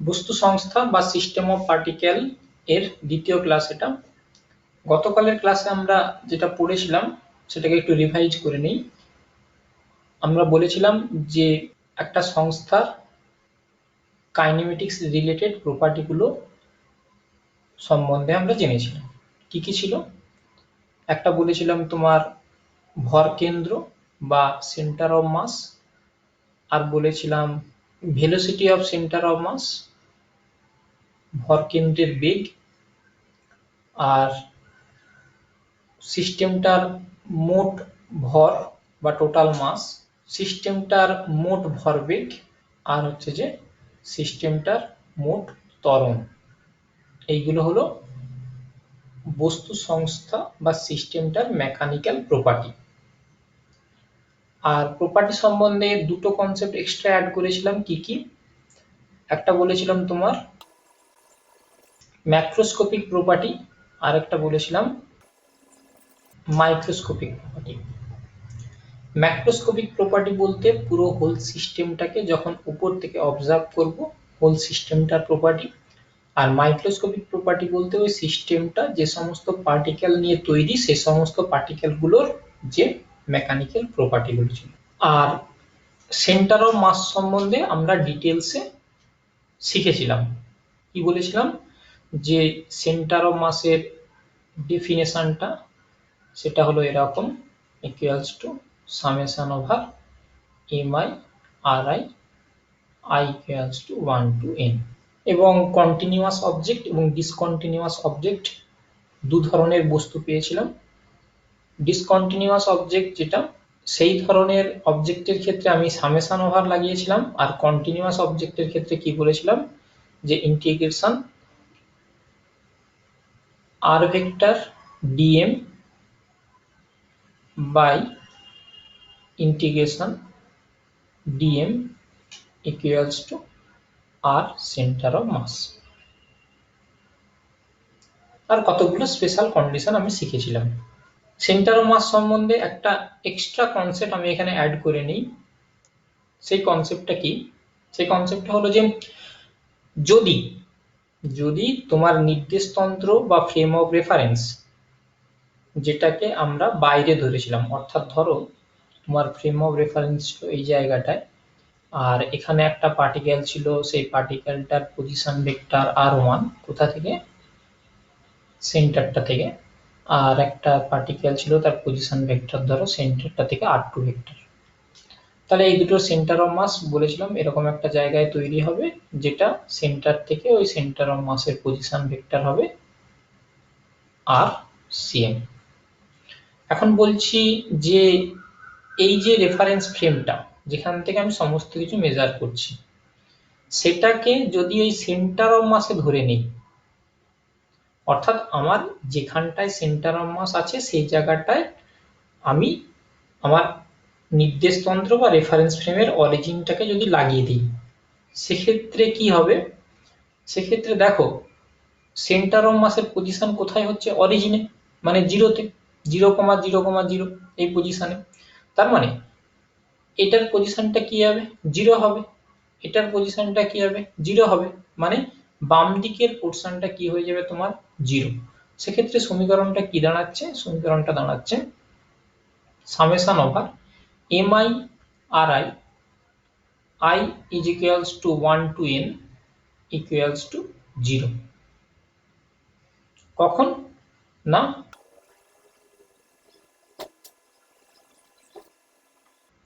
বস্তু সংস্থা বা সিস্টেম অফ পার্টিকেল এর দ্বিতীয় ক্লাস এটা। গতকালের ক্লাসে আমরা যেটা পড়েছিলাম সেটাকে একটু রিভাইজ করে নিই। আমরা বলেছিলাম যে একটা সংস্থার কাইনেমেটিক্স রিলেটেড প্রপার্টিগুলো সম্বন্ধে আমরা জেনেছিলাম। কি কি ছিল? একটা বলেছিলাম তোমার ভর কেন্দ্র বা সেন্টার অফ মাস, আর বলেছিলাম velocity of centre of mass, ভর কেন্দ্রের বেগ, আর সিস্টেমটার মোট ভর বা টোটাল মাস, সিস্টেমটার মোট ভরবেগ, আর হচ্ছে যে সিস্টেমটার মোট ত্বরণ। এইগুলো হলো বস্তু সংস্থা বা সিস্টেমটার মেকানিক্যাল প্রপার্টি। আর প্রপার্টি সম্বন্ধে দুটো কনসেপ্ট এক্সট্রা অ্যাড করেছিলাম। কি কি? একটা বলেছিলাম তোমার ম্যাক্রোস্কোপিক প্রপার্টি, আর একটা বলেছিলাম মাইক্রোস্কোপিক প্রপার্টি। ম্যাক্রোস্কোপিক প্রপার্টি বলতে পুরো হোল সিস্টেমটাকে যখন উপর থেকে অবজার্ভ করব, হোল সিস্টেমটার প্রপার্টি। আর মাইক্রোস্কোপিক প্রপার্টি বলতে ওই সিস্টেমটা যে সমস্ত পার্টিকেল নিয়ে তৈরি, সে সমস্ত পার্টিকেলগুলোর যে মেকানিক্যাল প্রপার্টিগুলো ছিল। আর সেন্টার অফ মাস সম্বন্ধে আমরা ডিটেলসে শিখেছিলাম। কি বলেছিলাম? যে সেন্টার অফ মাসের ডেফিনেশনটা সেটা হলো এরকম, equals to summation over M I R I equals to 1 to n। এবং কন্টিনিউয়াস অবজেক্ট এবং ডিসকন্টিনিউয়াস অবজেক্ট দু ধরনের বস্তু পেয়েছিলাম। ডিসকন্টিনিউয়াস অবজেক্ট যেটা, সেই ধরনের অবজেক্টের ক্ষেত্রে আমি সামেশন ওভার লাগিয়েছিলাম। আর কন্টিনিউয়াস অবজেক্টের ক্ষেত্রে কি বলেছিলাম? যে integration r vector dm by integration dm equals to r centre of mass. আর কতগুলো স্পেশাল কন্ডিশন আমি শিখেছিলাম। সেন্টার অফ মাস সম্বন্ধে একটা এক্সট্রা কনসেপ্ট আমি এখানে অ্যাড করে নিই। সেই কনসেপ্টটা কি? সেই কনসেপ্টটা হলো যে যদি যদি তোমার নির্দেশতন্ত্র বা ফ্রেম অফ রেফারেন্স, যেটাকে আমরা বাইরে ধরেছিলাম, অর্থাৎ ধরো তোমার ফ্রেম অফ রেফারেন্স ছিল এই জায়গাটায়, আর এখানে একটা পার্টিকেল ছিল, সেই পার্টিকেলটার পজিশন ভেক্টর r1 কোথা থেকে? সেন্টারটা থেকে। আর একটা পার্টিকেল ছিল, তার পজিশন ভেক্টর ধরো সেন্টারটা থেকে r2 ভেক্টর। তাহলে এই দুটো সেন্টার অফ মাস বলেছিলাম এরকম একটা জায়গায় তৈরি হবে, যেটা সেন্টার থেকে ওই সেন্টার অফ মাসের পজিশন ভেক্টর হবে আর সিএম। এখন বলছি যে এই যে রেফারেন্স ফ্রেমটা যেখান থেকে আমি সমস্ত কিছু মেজার করছি, সেটাকে যদি ওই সেন্টার অফ মাসে ধরে নিই, অর্থাৎ আমার যেখানটায় সেন্টার অফ মাস আছে সেই জায়গাটায় আমি আমার নির্দেশতন্ত্র বা রেফারেন্স ফ্রেমের অরিজিনটাকে যদি লাগিয়ে দিই, সেক্ষেত্রে কি হবে? সেক্ষেত্রে দেখো সেন্টার অফ মাসের পজিশন কোথায় হচ্ছে? অরিজিনে, মানে জিরোতে, 0,0,0 এই পজিশনে। তার মানে এটার পজিশনটা কি হবে? জিরো হবে। এটার পজিশনটা কি হবে? জিরো হবে। মানে বাম দিকের পোর্শনটা কি হয়ে যাবে তোমার? জিরো। সেক্ষেত্রে সমীকরণটা কি দাঁড়াচ্ছে? সমীকরণটা দাঁড়াচ্ছে summation over M I R I is equals to 1 to n equals to 0। কখন? না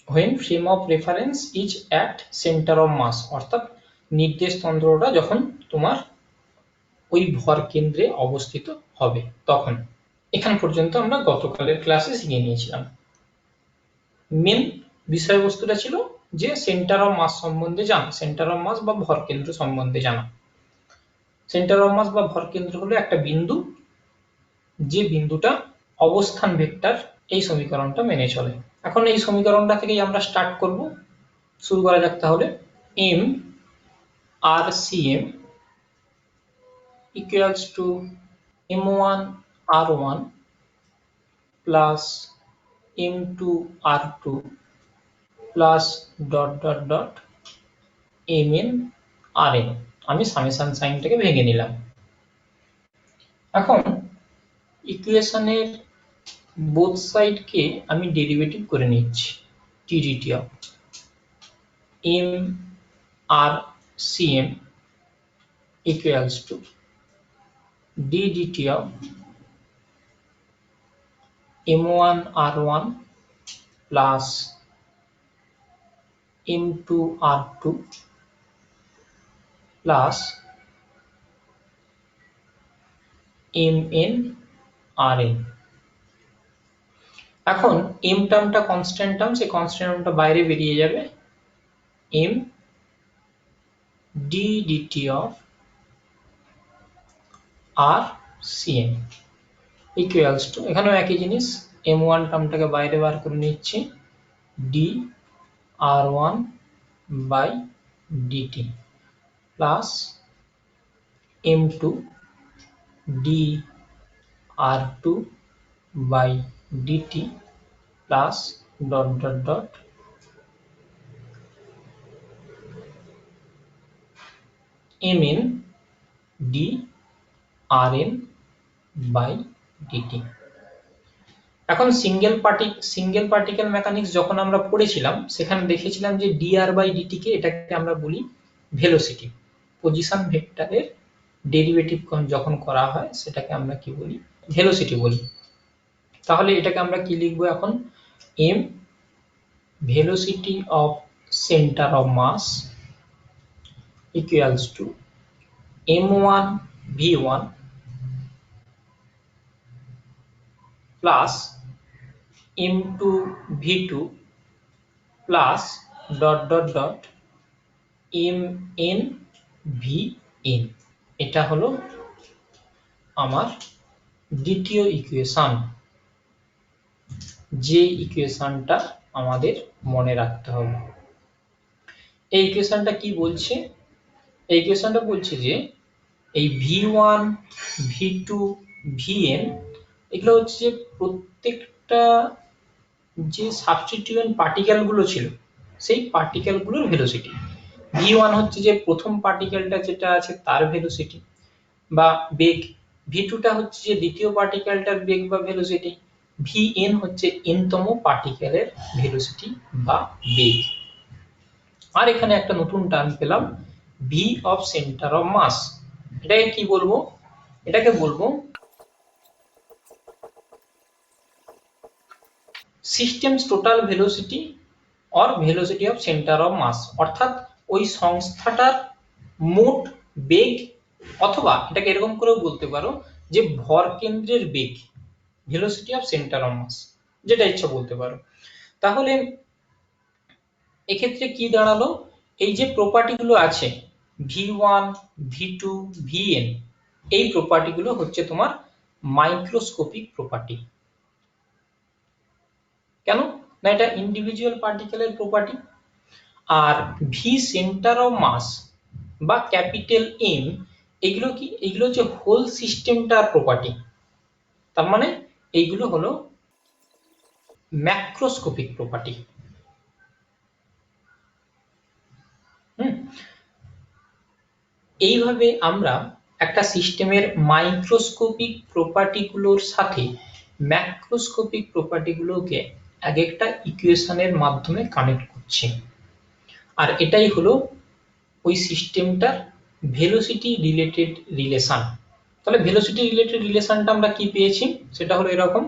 when frame of reference is at center of mass, অর্থাৎ নির্দেশতন্ত্রটা যখন তোমার ওই ভর কেন্দ্রে অবস্থিত হবে তখন। এখান পর্যন্ত আমরা গতকালের ক্লাসে শিখে নিয়েছিলাম। মেন বিষয়বস্তুটা ছিল যে সেন্টার অফ মাস সম্বন্ধে জানা, সেন্টার অফ মাস বা ভর কেন্দ্র সম্বন্ধে জানা। সেন্টার অফ মাস বা ভর কেন্দ্র হলো একটা বিন্দু, যে বিন্দুটা অবস্থান ভেক্টর এই সমীকরণটা মেনে চলে। এখন এই সমীকরণটা থেকেই আমরা স্টার্ট করব। শুরু করা যাক তাহলে। m r cm equals to m1 r1 plus m2 r2 plus dot dot dot mn rn। আমি সামেশন সাইনটাকে ভেঙে নিলাম। এখন ইকুয়েশনের বোথ সাইডকে আমি ডেরিভেটিভ করে নিচ্ছি। T of M R CM equals to dt of m1 r1 plus m2 r2 plus mn rn। এখন m টার্মটা constant term, সেই কনস্ট্যান্ট টার্মটা বাইরে বেরিয়ে যাবে। m d dt of r cm equals to, এখানেও একই জিনিস, m1 টার্মটাকে বাইরে বার করে নিচ্ছি, d r1 by dt plus m2 d r2 by dt plus dot dot dot mn d rn by dt। এখন সিঙ্গেল পার্টিকেল মেকানিক্স যখন আমরা পড়েছিলাম সেখানে দেখেছিলাম যে dr by dt কে এটাকে আমরা বলি ভেলোসিটি। পজিশন ভেক্টরের ডেরিভেটিভ যখন করা হয় সেটাকে আমরা কি বলি, ভেলোসিটি বলি। তাহলে এটাকে আমরা কি লিখবো এখন, m velocity of center of mass equals to m1 v1 plus m2 v2 plus dot dot dot mn vn। এটা হলো আমার দ্বিতীয় ইকুয়েশন, যে ইকুয়েশনটা আমাদের মনে রাখতে হবে। এই ইকুয়েশনটা কি বলছে, এই ইকুয়েশনটা বলছে যে এই v1 v2 vn এগুলো হচ্ছে যে প্রত্যেকটা যে সাবস্টিটিউয়েন্ট পার্টিকেল গুলো ছিল সেই পার্টিকেল গুলোর ভেলোসিটি। v1 হচ্ছে যে প্রথম পার্টিকেলটা যেটা আছে তার ভেলোসিটি বা বেগ, v2 টা হচ্ছে যে দ্বিতীয় পার্টিকেলটার বেগ বা ভেলোসিটি, vn হচ্ছে nতম পার্টিকেলের ভেলোসিটি বা বেগ। আর এখানে একটা নতুন টার্ম পেলাম, v of centre of mass. এটাকে কি বলবো, এটাকে বলবো systems total velocity or velocity of centre of mass, অর্থাৎ ওই সংস্থাটার মোট বেগ, অথবা এটাকে এরকম করেও বলতে পারো যে ভর কেন্দ্রের বেগ, velocity of centre of mass, যেটা ইচ্ছা বলতে পারো। তাহলে এক্ষেত্রে কি দাঁড়ালো, এই যে প্রপার্টি গুলো আছে v1 v2 vn, এই প্রপার্টি গুলো হচ্ছে তোমার মাইক্রোস্কোপিক প্রপার্টি। কেন না, এটা ইন্ডিভিজুয়াল পার্টিকেলের প্রপার্টি। আর ভি সেন্টার অফ মাস বা ক্যাপিটাল এম, এগুলো কি, এগুলো হচ্ছে হোল সিস্টেমটার প্রপার্টি। তার মানে এইগুলো হলো ম্যাক্রোস্কোপিক প্রপার্টি। এইভাবে আমরা একটা সিস্টেমের মাইক্রোস্কোপিক প্রপার্টিগুলোর সাথে ম্যাক্রোস্কোপিক প্রপার্টিগুলোকে এক একটা ইকুয়েশনের মাধ্যমে কানেক্ট করছি। আর এটাই হলো ওই সিস্টেমটার ভেলোসিটি রিলেটেড রিলেশন। তাহলে ভেলোসিটি রিলেটেড রিলেশনটা আমরা কি পেয়েছি, সেটা হলো এরকম,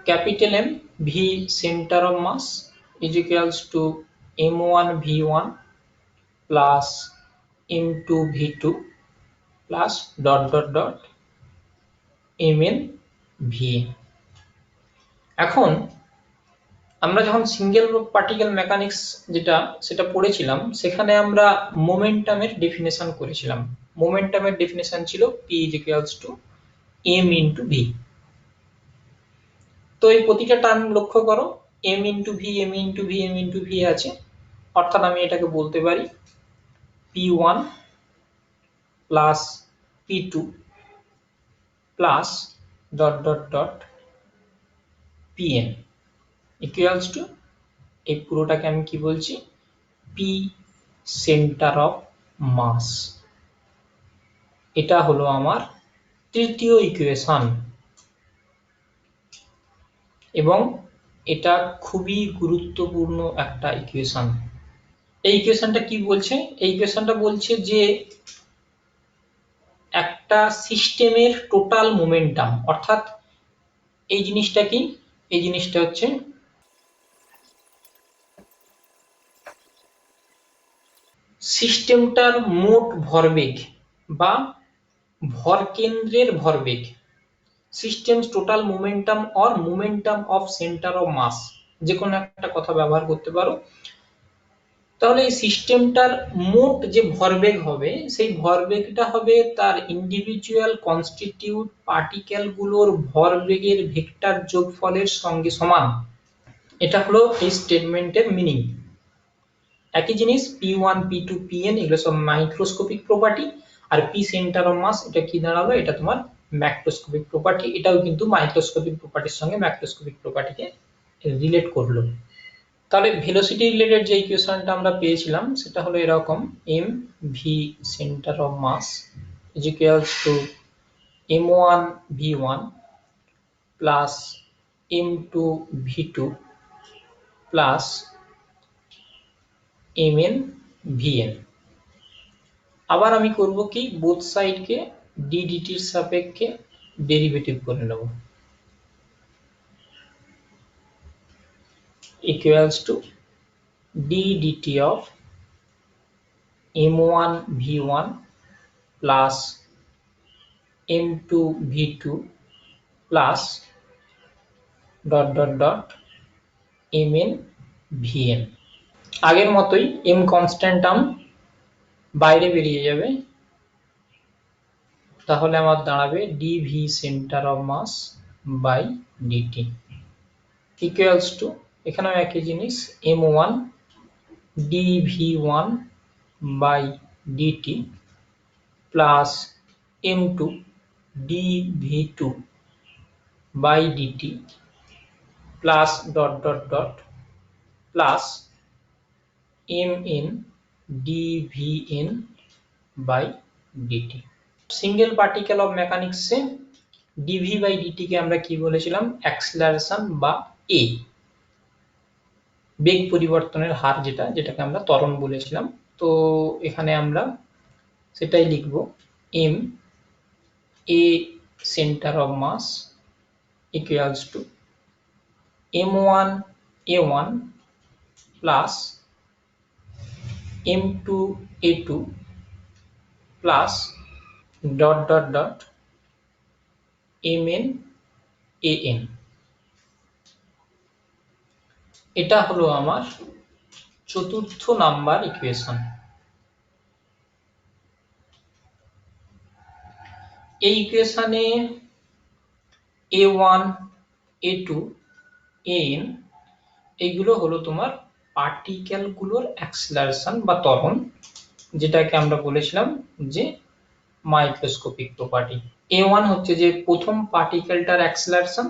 capital M V centre of mass is equals to m1 v1 plus m2 v2 plus dot dot dot mn vn। এখন আমরা যখন সিঙ্গেল পার্টিকেল মেকানিক্স যেটা সেটা পড়েছিলাম সেখানে আমরা মোমেন্টামের ডেফিনেশন করেছিলাম। মোমেন্টামের ডেফিনেশন ছিল p is equals to m into v। তো এই প্রতিটা টার্ম লক্ষ্য করো, m into v m into v m into v আছে, অর্থাৎ আমি এটাকে বলতে পারি p1 plus p2 plus dot dot dot pn equals to, এই পুরোটাকে আমি কি বলছি, পি সেন্টার অফ মাস। এটা হলো আমার তৃতীয় ইকুয়েশন এবং এটা খুবই গুরুত্বপূর্ণ একটা ইকুয়েশন। এই ইকুয়েশনটা কি বলছে? এই ইকুয়েশনটা বলছে যে একটা সিস্টেমের টোটাল মোমেন্টাম, অর্থাৎ এই জিনিসটা কি, এই জিনিসটা হচ্ছে সিস্টেমটার মোট ভরবেগ বা ভরকেন্দ্রের ভরবেগ, systems total momentum or momentum of centre of mass, যে কোনো একটা কথা ব্যবহার করতে পারো। তাহলে এই সিস্টেমটার মোট যে ভরবেগ হবে সেই ভরবেগটা হবে তার ইন্ডিভিজুয়াল কনস্টিটিউট পার্টিকেল গুলোর ভরবেগের ভেক্টর যোগফলের সঙ্গে সমান। এটা হলো এই স্টেটমেন্টের মিনিং। একই জিনিস P1 P2 Pn এগুলো সব মাইক্রোস্কোপিক প্রপার্টি, আর পি সেন্টার অফ মাস এটা কি দাঁড়ালো, এটা তোমার ম্যাক্রোস্কোপিক প্রপার্টি। এটাও কিন্তু মাইক্রোস্কোপিক প্রপার্টির সঙ্গে ম্যাক্রোস্কোপিক প্রপার্টিকে রিলেট করলো। তাহলে ভেলোসিটি রিলেটেড যে ইকুয়েশনটা আমরা পেয়েছিলাম সেটা হলো এরকম, M V centre of mass is equals to m1 v1 plus m2 v2 plus mn vn। আবার আমি করব কি, বোথ সাইডকে ddt এর সাপেক্ষে ডেরিভেটিভ করে নেব, equals to ddt of m1 v1 plus m2 v2 plus dot dot dot mn vn। আগের মতোই m কনস্ট্যান্ট টার্ম বাইরে বেরিয়ে যাবে, তাহলে আমার দাঁড়াবে dv centre of mass by dt equals to, এখানেও একই জিনিস, m1 dv1 by dt plus m2 dv2 by dt plus dot dot dot plus mn dvn by dt। Single particle of মেকানিক্সে dv বাই dt কে আমরা কি বলেছিলাম, acceleration বা a, বেগ পরিবর্তনের হার, যেটাকে আমরা ত্বরণ বলেছিলাম। তো এখানে আমরা সেটাই লিখব, m a centre of mass equals to m1 a1 plus m2 a2 plus dot dot dot mn an। এটা হলো আমার চতুর্থ নাম্বার ইকুয়েশন। এই ইকুয়েশনে a1 a2 an এইগুলো হলো তোমার পার্টিকেল গুলোর অ্যাক্সিলারেশন বা ত্বরণ, যেটাকে আমরা বলেছিলাম যে মাইক্রোস্কোপিক প্রপার্টি। a1 হচ্ছে যে প্রথম পার্টিকেলটার অ্যাক্সিলারেশন,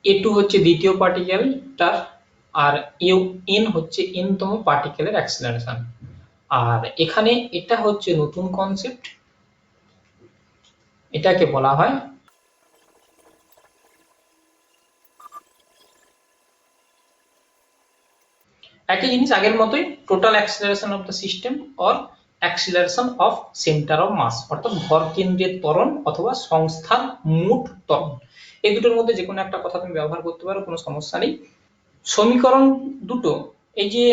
a2 হচ্ছে দ্বিতীয় পার্টিকেলটার, আর n হচ্ছে nতম পার্টিকেলের অ্যাক্সিলারেশন। আর এখানে এটা হচ্ছে নতুন কনসেপ্ট, এটাকে বলা হয় একই জিনিস আগের মতোই, total acceleration of the system or acceleration of centre of mass, অর্থাৎ ভরকেন্দ্রের ত্বরণ অথবা সংস্থান মোট ত্বরণ। এই দুটোর মধ্যে যে কোনো একটা কথা তুমি ব্যবহার করতে পারো, কোনো সমস্যা নেই। সমীকরণ দুটো, এই যে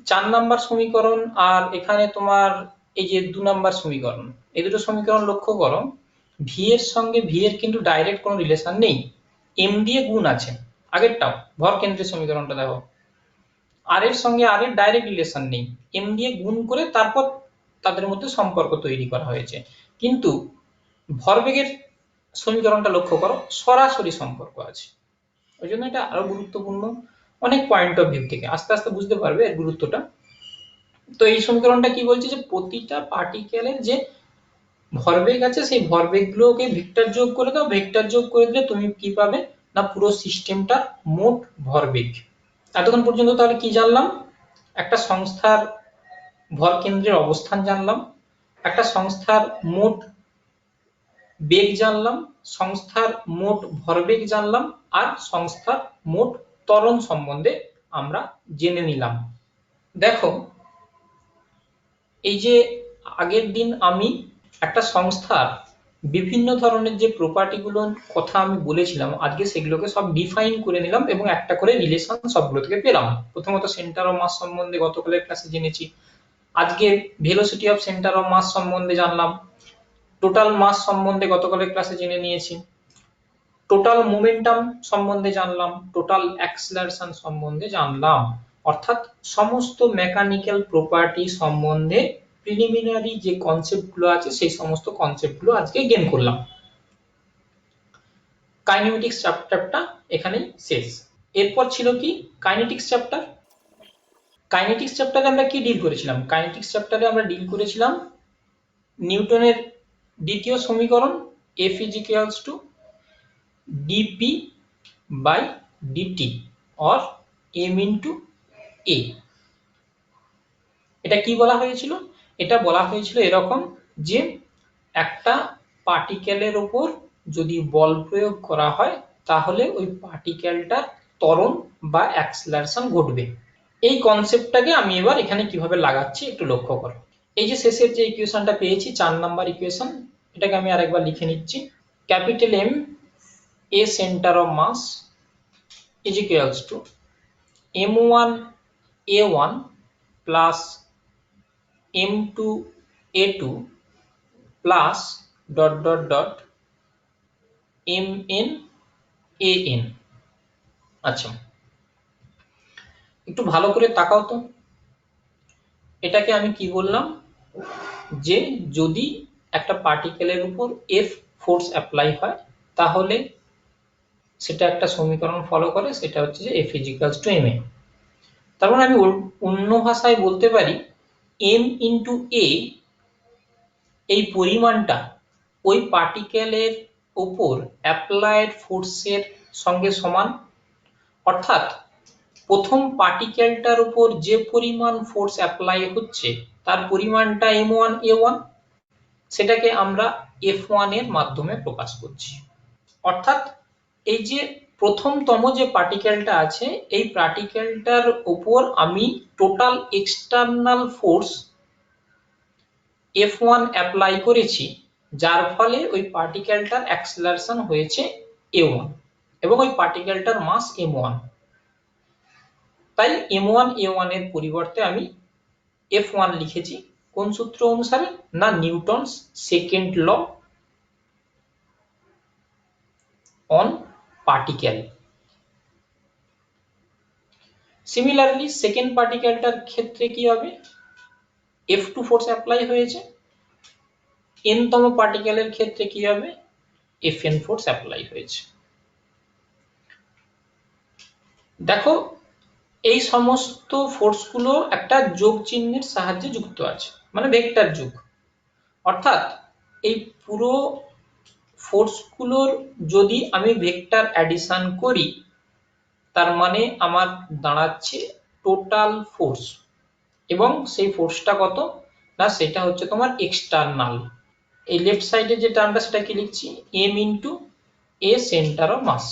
4 নাম্বার সমীকরণ আর এখানে তোমার এই যে 2 নাম্বার সমীকরণ, এই দুটো সমীকরণ লক্ষ্য করো, ভি এর সঙ্গে ভি এর কিন্তু ডাইরেক্ট কোনো রিলেশন নেই, এম দিয়ে গুণ আছে। আগেরটাও ভরকেন্দ্রের সমীকরণটা দেখো, আর এর সঙ্গে আর এর ডাইরেক্ট রিলেশন নেই, এম দিয়ে গুণ করে তারপর তাদের মধ্যে সম্পর্ক তৈরি করা হয়েছে। কিন্তু ভরবেগের সমীকরণটা লক্ষ্য করো, সরাসরি সম্পর্ক আছে। ওই জন্য এটা আরো গুরুত্বপূর্ণ অনেক পয়েন্ট অফ ভিউ থেকে, আস্তে আস্তে বুঝতে পারবে এর গুরুত্বটা। তো এই সমীকরণটা কি বলছে, যে প্রতিটা পার্টিকেলের যে ভরবেগ আছে সেই ভরবেগ গুলোকে ভেক্টর যোগ করে দাও, ভেক্টর যোগ করে দিলে তুমি কি পাবে না, পুরো সিস্টেমটার মোট ভরবেগ। এতক্ষণ পর্যন্ত তাহলে কি জানলাম, একটা সংস্থার ভরকেন্দ্রের অবস্থান জানলাম, একটা সংস্থার মোট বেগ জানলাম, সংস্থার মোট ভরবেগ জানলাম, আর সংস্থার মোট ত্বরণ সম্বন্ধে আমরা জেনে নিলাম। দেখো, এই যে আগের দিন আমি একটা সংস্থার বিভিন্ন ধরনের যে প্রপার্টি গুলোর কথা আমি বলেছিলাম, আজকে সেগুলোকে সব ডিফাইন করে নিলাম এবং একটা করে রিলেশন সবগুলো থেকে পেলাম। প্রথমত সেন্টার অফ মাস সম্বন্ধে গতকালের ক্লাসে জেনেছি, আজকে velocity of centre of mass সম্বন্ধে জানলাম, টোটাল মাস সম্বন্ধে গতকালের ক্লাসে জেনে নিয়েছি, টোটাল মোমেন্টাম সম্বন্ধে জানলাম, টোটাল অ্যাক্সিলারেশন সম্বন্ধে জানলাম। অর্থাৎ সমস্ত মেকানিক্যাল প্রপার্টি সম্বন্ধে প্রিলিমিনারি যে কনসেপ্ট গুলো আছে সেই সমস্ত কনসেপ্ট গুলো আজকে গেইন করলাম। কাইনেমেটিক্স চ্যাপ্টারটা এখানেই শেষ। এরপর ছিল কি কাইনেটিক্স চ্যাপ্টার। কাইনেটিক্স চ্যাপ্টারে আমরা কি ডিল করেছিলাম? কাইনেটিক্স চ্যাপ্টারে আমরা ডিল করেছিলাম নিউটনের দ্বিতীয় সমীকরণ F is equals to dp by dt or m into a। এটা কি বলা হয়েছিল? এটা বলা হয়েছিল এরকম যে একটা পার্টিকেলের উপর যদি বল প্রয়োগ করা হয় তাহলে ওই পার্টিকেলটার ত্বরণ বা অ্যাক্সিলারেশন ঘটবে। এই কনসেপ্টটাকে আমি এবার এখানে কিভাবে লাগাচ্ছি একটু লক্ষ্য করো। এই যে শেষের যে ইকুয়েশনটা পেয়েছি 4 নাম্বার ইকুয়েশন, এটাকে আমি আরেকবার লিখে নিচ্ছি। Capital M a center of mass is equals to m1 a1 plus m2 a2 plus dot dot dot mn an। আচ্ছা, একটু ভালো করে তাকাও তো, এটাকে আমি কি বললাম যে যদি একটা পার্টিকেলের উপর F ফোর্স অ্যাপ্লাই হয় তাহলে সেটা একটা সমীকরণ ফলো করে, সেটা হচ্ছে যে F is equals to ma। তার মানে আমি অন্য ভাষায় বলতে পারি m into a এই পরিমাণটা ওই পার্টিকেলের উপর অ্যাপ্লাইড ফোর্সের সঙ্গে সমান। অর্থাৎ প্রথম পার্টিকেলটার উপর যে পরিমাণ ফোর্স অ্যাপ্লাই হচ্ছে তার পরিমাণটা m1 a1, সেটাকে আমরা F1 এর মাধ্যমে প্রকাশ করছি। অর্থাৎ এই যে প্রথমতম যে পার্টিকেলটা আছে এই পার্টিকেলটার উপর আমি total external force F1 apply করেছি, যার ফলে ওই পার্টিকেলটার অ্যাক্সিলারেশন হয়েছে a1 এবং ওই পার্টিকেলটার মাস m1। তাই m1 a1 এর পরিবর্তে আমি F1 লিখেছি। কোন সূত্র অনুসারে? না, Newton's second law on particle. Similarly second পার্টিকেলটার ক্ষেত্রে কি হবে? F2 ফোর্স অ্যাপ্লাই হয়েছে। n তম পার্টিকেলের ক্ষেত্রে কি হবে? Fn ফোর্স অ্যাপ্লাই হয়েছে। দেখো, এই সমস্ত ফোর্সগুলো একটা যোগ চিহ্নের সাহায্যে যুক্ত আছে, মানে ভেক্টর যোগ। অর্থাৎ এই পুরো ফোর্সগুলোর যদি আমি ভেক্টর অ্যাডিশন করি তার মানে আমার দাঁড়াচ্ছে টোটাল ফোর্স, এবং সেই ফোর্সটা কত? না, সেটা হচ্ছে তোমার এক্সটার্নাল। এই লেফট সাইডে যে টার্মটা সেটা কি লিখছি? m into a centre of mass.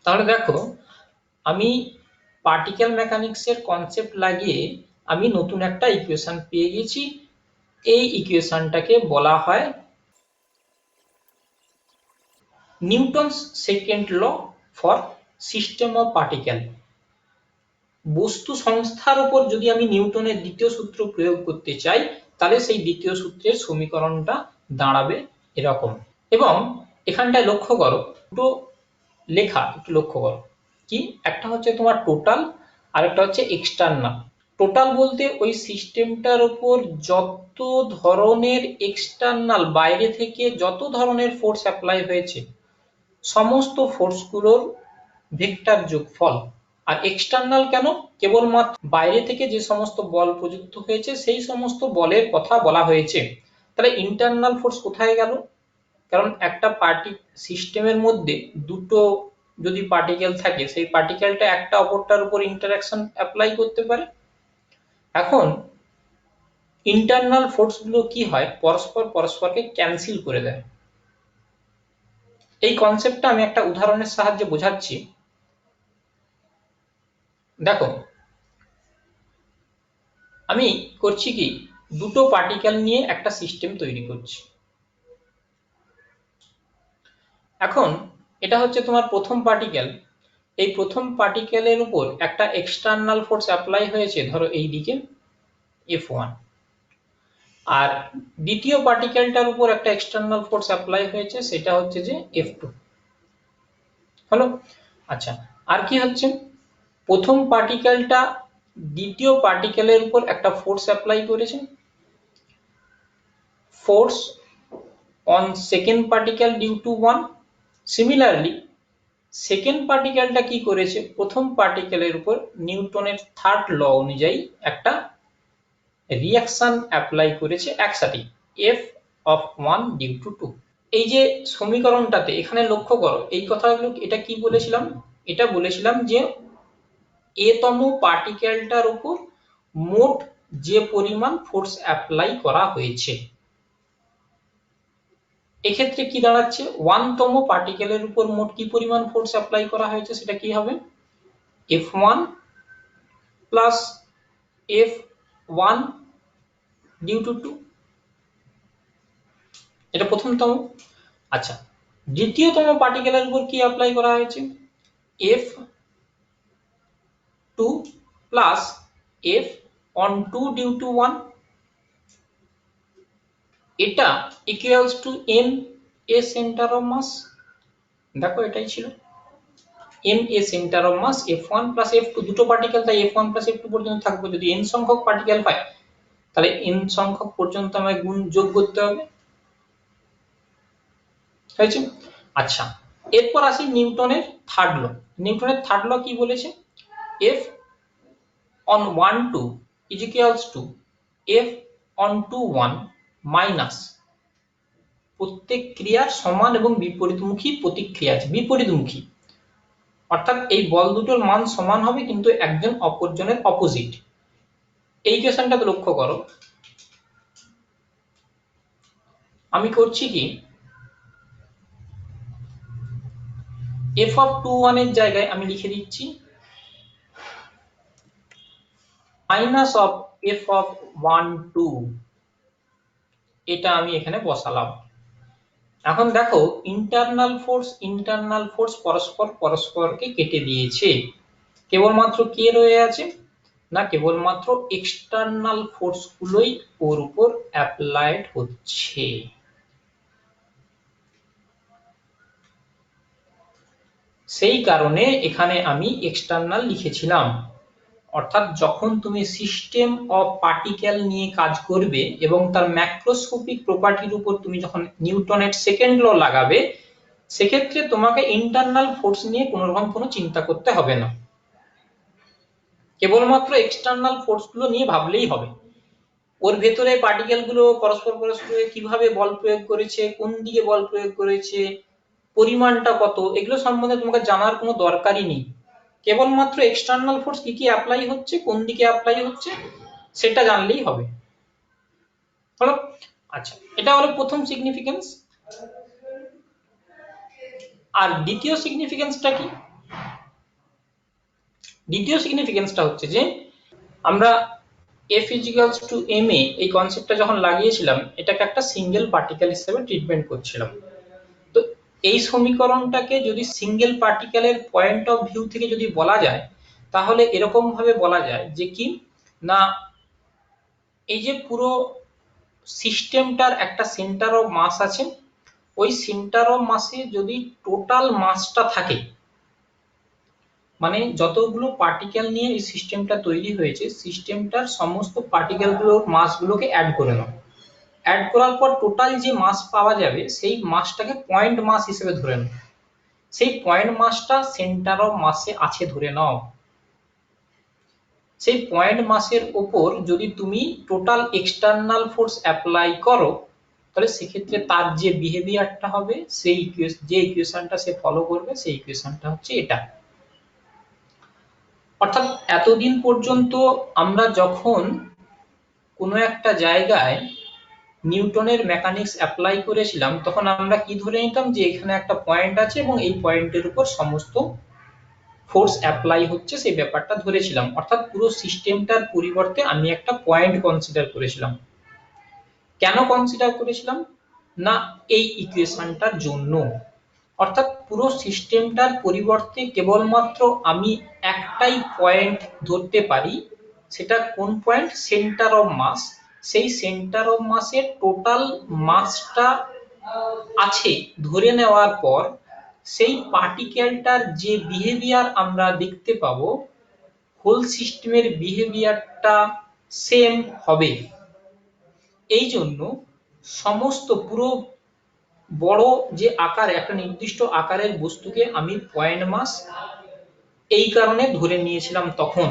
তাহলে দেখো, আমি পার্টিকেল মেকানিক্স এর কনসেপ্ট লাগিয়ে আমি নতুন একটা ইকুয়েশন পেয়ে গেছি। এই ইকুয়েশনটাকে বলা হয় Newton's second law for system of particle. বস্তু সংস্থার উপর যদি আমি নিউটনের দ্বিতীয় সূত্র প্রয়োগ করতে চাই তাহলে সেই দ্বিতীয় সূত্রের সমীকরণটা দাঁড়াবে এরকম। এবং এখানটায় লক্ষ্য করো, দুটো লেখা একটু লক্ষ্য করো, কি একটা হচ্ছে তোমার টোটাল আর একটা হচ্ছে এক্সটার্নাল। টোটাল বলতে ওই সিস্টেমটার উপর যত ধরনের এক্সটার্নাল বাইরে থেকে যত ধরনের ফোর্স অ্যাপ্লাই হয়েছে সমস্ত ফোর্সগুলোর ভেক্টর যোগফল। আর এক্সটার্নাল কেন? কেবলমাত্র বাইরে থেকে যে সমস্ত বল প্রযুক্ত হয়েছে সেই সমস্ত বলের কথা বলা হয়েছে। তাহলে ইন্টারনাল ফোর্স কোথায় গেল? কারণ একটা সিস্টেমের মধ্যে দুটো যদি পার্টিকেল থাকে সেই পার্টিকেলটা একটা অপরটার উপর ইন্টারঅ্যাকশন অ্যাপ্লাই করতে পারে। এখন ইন্টারনাল ফোর্স গুলো কি হয়, পরস্পর পরস্পরকে ক্যান্সেল করে দেয়। এই কনসেপ্টটা আমি একটা উদাহরণের সাহায্যে বোঝাচ্ছি। দেখো, আমি করছি কি, দুটো পার্টিকেল নিয়ে একটা সিস্টেম তৈরি করছি। এখন এটা হচ্ছে তোমার প্রথম পার্টিকেল। এই প্রথম পার্টিকেলের উপর একটা এক্সটার্নাল ফোর্স অ্যাপ্লাই হয়েছে, ধরো এই দিকে F1, আর দ্বিতীয় পার্টিকেলটার উপর একটা এক্সটার্নাল ফোর্স অ্যাপ্লাই হয়েছে, সেটা হচ্ছে যে F2 হলো। আচ্ছা, আর কি হচ্ছে, প্রথম পার্টিকেলটা দ্বিতীয় পার্টিকেলের উপর একটা ফোর্স অ্যাপ্লাই করেছে, force on second particle due to 1। Similarly second পার্টিকেলটা কি করেছে, প্রথম পার্টিকেলের উপর নিউটনের থার্ড ল অনুযায়ী একটা রিঅ্যাকশন অ্যাপ্লাই করেছে একসাথে, F অফ 1 ডিউ টু 2। এই যে সমীকরণটাতে এখানে লক্ষ্য করো, এই কথাগুলো এটা কি বলেছিলাম, এটা বলেছিলাম যে এ তম পার্টিকেলটার উপর মোট যে পরিমাণ ফোর্স অ্যাপ্লাই করা হয়েছে, এক্ষেত্রে কি দাঁড়াচ্ছে, 1 তম পার্টিকেলের উপর মোট কি পরিমাণ ফোর্স অ্যাপ্লাই করা হয়েছে, সেটা কি হবে, F1 plus F1 due to 2, এটা প্রথমতম। আচ্ছা, দ্বিতীয়তম পার্টিকেলের উপর কি অ্যাপ্লাই করা হয়েছে, F2 plus F on 2 due to 1, এটা equals to m a centre of mass. দেখো এটাই ছিল m a centre of mass, F1 plus F2, দুটো পার্টিকেল তাই F1 প্লাস F2 পর্যন্ত থাকবে। যদি n সংখ্যক পার্টিকেল হয় তাহলে n সংখ্যক পর্যন্ত আমায় গুণ যোগ করতে হবে, হয়েছে। আচ্ছা, এরপর আসি নিউটনের থার্ড ল। নিউটনের থার্ড ল কি বলেছে, F on 1 2 is equals to F on 2 1 minus প্রত্যেক ক্রিয়ার সমান এবং বিপরীতমুখী প্রতিক্রিয়া আছে, বিপরীতমুখী অর্থাৎ এই বল দুটোর মান সমান হবে কিন্তু একজন অপরজনের অপোজিট। এই ইকুয়েশনটাতে লক্ষ্য করো, আমি করছি কি, F অফ 2 1 এর জায়গায় আমি লিখে দিচ্ছি মাইনাস অফ F অফ 1 2, এটা আমি এখানে বসালাম। এখন দেখো, ইন্টারনাল ফোর্স পরস্পর পরস্পরকে কেটে দিয়েছে, কেবলমাত্র কে রয়ে আছে না, কেবলমাত্র এক্সটার্নাল ফোর্স গুলোই ওর উপর অ্যাপ্লাইড হচ্ছে। সেই কারণে এখানে আমি এক্সটার্নাল লিখেছিলাম। অর্থাৎ যখন তুমি সিস্টেম অফ পার্টিকেল নিয়ে কাজ করবে এবং তার ম্যাক্রোস্কোপিক প্রপার্টির উপর তুমি যখন নিউটনের সেকেন্ড ল লাগাবে, সেক্ষেত্রে তোমাকে ইন্টারনাল ফোর্স নিয়ে কোনো রকম কোনো চিন্তা করতে হবে না, কেবলমাত্র এক্সটার্নাল ফোর্স গুলো নিয়ে ভাবলেই হবে। ওর ভেতরে পার্টিকেল গুলো পরস্পর পরস্পর কিভাবে বল প্রয়োগ করেছে, কোন দিকে বল প্রয়োগ করেছে, পরিমাণটা কত, এগুলো সম্বন্ধে তোমাকে জানার কোনো দরকারই নেই। কেবলমাত্র এক্সটার্নাল ফোর্স কি কি অ্যাপ্লাই হচ্ছে, কোন দিকে অ্যাপ্লাই হচ্ছে, সেটা জানলেই হবে, হলো। আচ্ছা, এটা হলো প্রথম সিগনিফিকেন্স। আর দ্বিতীয় সিগনিফিকেন্সটা কি, দ্বিতীয় সিগনিফিকেন্সটা হচ্ছে যে আমরা F ইজিক্যালস টু ma এই কনসেপ্টটা যখন লাগিয়েছিলাম, এটাকে একটা সিঙ্গেল পার্টিকেল হিসেবে ট্রিটমেন্ট করছিলাম। তো এই সমীকরণটাকে যদি সিঙ্গেল পার্টিকেলের পয়েন্ট অফ ভিউ থেকে যদি বলা যায়, তাহলে এরকম ভাবে বলা যায় যে কি না, এই যে পুরো সিস্টেমটার একটা সেন্টার অফ মাস আছে, ওই সেন্টার অফ মাসে যদি টোটাল মাসটা থাকে, মানে যতগুলো পার্টিকেল নিয়ে এই সিস্টেমটা তৈরি হয়েছে, সিস্টেমটার সমস্ত পার্টিকেলগুলোর মাসগুলোকে অ্যাড করে নাও। অ্যাড করার পর টোটাল যে মাস পাওয়া যাবে, সেই মাসটাকে পয়েন্ট মাস হিসেবে ধরে নাও। সেই পয়েন্ট মাসটা সেন্টার অফ মাসে আছে ধরে নাও। সেই পয়েন্ট মাসের উপর যদি তুমি টোটাল এক্সটার্নাল ফোর্স অ্যাপ্লাই করো, তাহলে সেক্ষেত্রে তার যে বিহেভিয়ারটা হবে, সেই যে ইকুয়েশনটা সে ফলো করবে, সেই ইকুয়েশনটা হচ্ছে এটা। অর্থাৎ এতদিন পর্যন্ত আমরা যখন কোনো একটা জায়গায় নিউটনের মেকানিক্স অ্যাপ্লাই করেছিলাম, তখন আমরা কি ধরে নিতাম যে এখানে একটা পয়েন্ট আছে এবং এই পয়েন্টের উপর সমস্ত ফোর্স অ্যাপ্লাই হচ্ছে, সেই ব্যাপারটা ধরেছিলাম। অর্থাৎ পুরো সিস্টেমটার পরিবর্তে আমি একটা পয়েন্ট কনসিডার করেছিলাম। কেন কনসিডার করেছিলাম না, এই ইকুয়েশনটার জন্য। অর্থাৎ পুরো সিস্টেমটার পরিবর্তে কেবলমাত্র আমি একটাই পয়েন্ট ধরতে পারি, সেটা কোন পয়েন্ট? সেন্টার অফ মাস। সেই সেন্টার অফ মাসের টোটাল মাসটা আছে ধরে নেওয়ার পর সেই পার্টিকেলটার যে বিহেভিয়ার আমরা দেখতে পাবো, হোল সিস্টেমের বিহেভিয়ারটা সেম হবে। এই জন্য সমস্ত পুরো বড় যে আকার, একটা নির্দিষ্ট আকারের বস্তুকে আমি পয়েন্ট মাস এই কারণে ধরে নিয়েছিলাম তখন।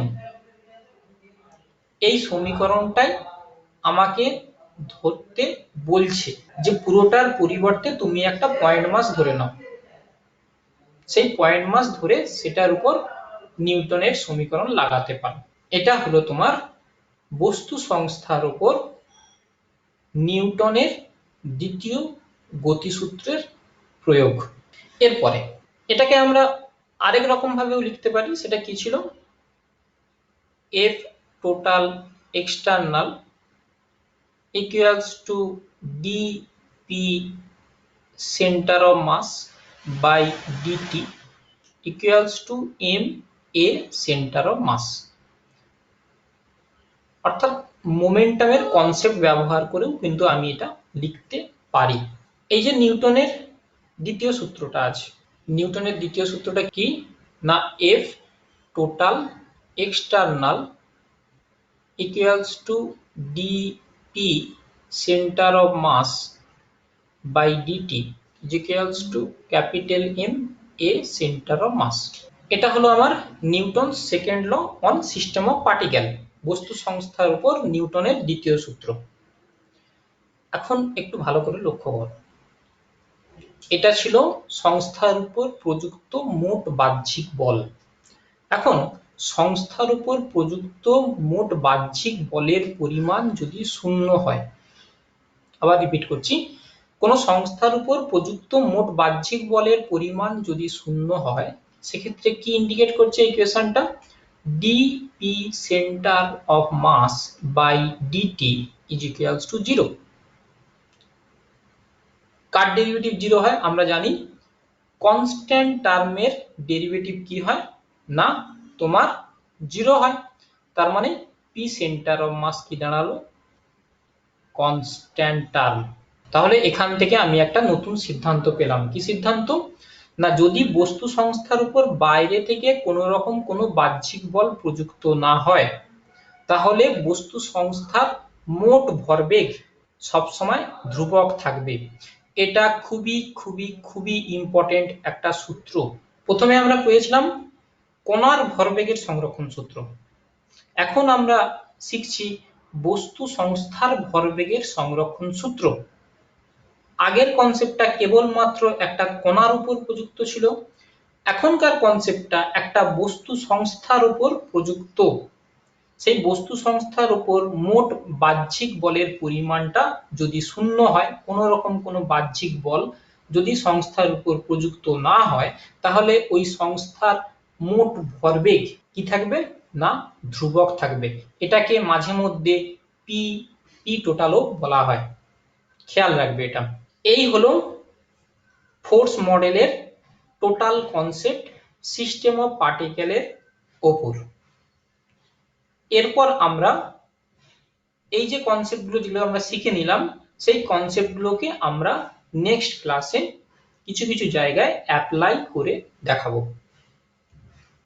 এই সমীকরণটাই আমাকে ধরতে বলছে যে পুরোটার পরিবর্তে তুমি একটা পয়েন্ট মাস ধরে নাও। সেই পয়েন্ট মাস ধরে সেটার উপর নিউটনের সমীকরণ লাগাতে পারো। এটা হলো তোমার বস্তু সংস্থার উপর নিউটনের দ্বিতীয় গতিসূত্রের প্রয়োগ। এরপরে এটাকে আমরা আরেক রকম ভাবেও লিখতে পারি। সেটা কি ছিল? F total external equals to dp center of mass by dt equals to m a center of mass। অর্থাৎ মোমেন্টামের কনসেপ্ট ব্যবহার করেও কিন্তু আমি এটা লিখতে পারি। এই যে নিউটনের দ্বিতীয় সূত্রটা আছে, নিউটনের দ্বিতীয় সূত্রটা কি না, F total external equals to dp center of mass by dt is equals to capital M a center of mass। এটা হলো আমার Newton second law on system of particle, বস্তু সংস্থার উপর নিউটনের দ্বিতীয় সূত্র। এখন একটু ভালো করে লক্ষ্য করো, এটা ছিল সংস্থার উপর প্রযুক্ত মোট বাহ্যিক বল। এখন সংস্থার উপর প্রযুক্ত মোট বাহ্যিক বলের পরিমাণ যদি শূন্য হয়, আবার রিপিট করছি, কোন সংস্থার উপর প্রযুক্ত মোট বাহ্যিক বলের পরিমাণ যদি শূন্য হয়, সেক্ষেত্রে কি ইন্ডিকেট করছে ইকুয়েশনটা? dp centre of mass by dt is equals to 0। কার ডেরিভেটিভ 0 হয়? আমরা জানি কনস্ট্যান্ট টার্মের ডেরিভেটিভ কি হয় না, তোমার 0 হয়। তার মানে p সেন্টার অফ মাস কি দাঁড়ালো? Constant term. তাহলে এখান থেকে আমি একটা নতুন সিদ্ধান্ত পেলাম। কি সিদ্ধান্ত না, যদি বস্তু সংস্থার উপর বাইরে থেকে কোনো রকম কোনো বাহ্যিক বল প্রযুক্ত না হয়, তাহলে বস্তু সংস্থার মোট ভরবেগ সবসময় ধ্রুবক থাকবে। এটা খুবই খুবই খুবই ইম্পর্টেন্ট একটা সূত্র। প্রথমে আমরা পেয়েছিলাম কণার ভরবেগের সংরক্ষণ সূত্র, এখন আমরা শিখছি বস্তু সংস্থার ভরবেগের সংরক্ষণ সূত্র। আগের কনসেপ্টটা কেবলমাত্র একটা কণার উপর প্রযুক্ত ছিল, এখনকার কনসেপ্টটা একটা বস্তু সংস্থার উপর প্রযুক্ত। সেই বস্তু সংস্থার উপর মোট বাহ্যিক বলের পরিমাণটা যদি শূন্য হয়, কোনো রকম কোনো বাহ্যিক বল যদি সংস্থার উপর প্রযুক্ত না হয়, তাহলে ওই সংস্থার মোট ভরবেগ কি থাকবে না, ধ্রুবক থাকবে। এটাকে মাঝে মধ্যে পি টোটালও বলা হয়, খেয়াল রাখবে এটা। এই হলো ফোর্স মডেলের টোটাল কনসেপ্ট সিস্টেম অফ পার্টিকেলের ওপর। এরপর আমরা এই যে কনসেপ্টগুলো যেগুলো আমরা শিখে নিলাম, সেই কনসেপ্টগুলোকে আমরা নেক্সট ক্লাসে কিছু কিছু জায়গায় অ্যাপ্লাই করে দেখাবো।